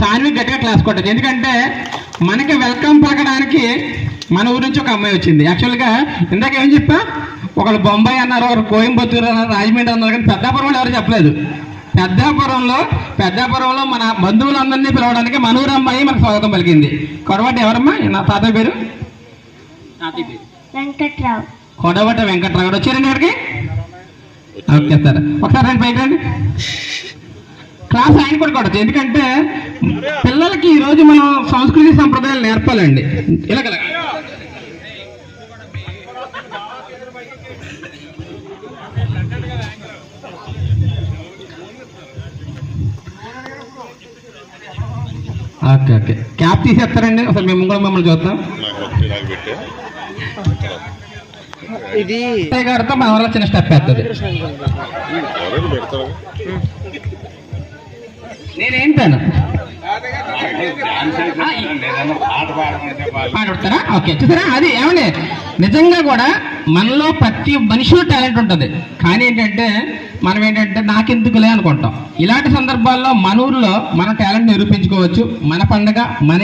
సాన్వి గట్టిగా క్లాస్ కొట్టదు. ఎందుకంటే మనకి వెల్కమ్ పలకడానికి మన ఊరి నుంచి ఒక అమ్మాయి వచ్చింది. యాక్చువల్గా ఇందాక ఏం చెప్పా, ఒకళ్ళు బొంబాయి అన్నారు, ఒకరు కోయంబత్తూరు అన్నారు, రాజమండ్రి అన్నారు, కానీ పెద్దాపురంలో ఎవరు చెప్పలేదు. పెద్దాపురంలో మన బంధువులందరినీ పిలవడానికి మన ఊరు అమ్మాయి మనకు స్వాగతం పలికింది. కొడవటి ఎవరమ్మా? నా తాతయ్య పేరు వెంకట్రావు. కొడవట వెంకట్రావు గారు వచ్చారండి ఇక్కడికి. ఓకే సార్, ఒకసారి రండి పైకి రండి. క్లాస్ ఆయన కూడా కొడచ్చు. ఎందుకంటే పిల్లలకి ఈరోజు మనం సంస్కృతి సంప్రదాయాలు నేర్పాలండి. ఇలాగ ఓకే ఓకే, క్యాప్ తీసేస్తారండి. అసలు మేము కూడా మమ్మల్ని చూస్తాం. ఇది గారితో మన వల్ల చిన్న స్టెప్ వేస్తుంది. నేనేంటాను పాడుతారా? ఓకే, చూసారా? అది ఏమండి, నిజంగా కూడా మనలో ప్రతి మనిషిలో టాలెంట్ ఉంటుంది. కానీ ఏంటంటే మనం ఏంటంటే నాకెందుకులే అనుకుంటాం. ఇలాంటి సందర్భాల్లో మన ఊర్లో మన టాలెంట్ నిరూపించుకోవచ్చు. మన పండగ మన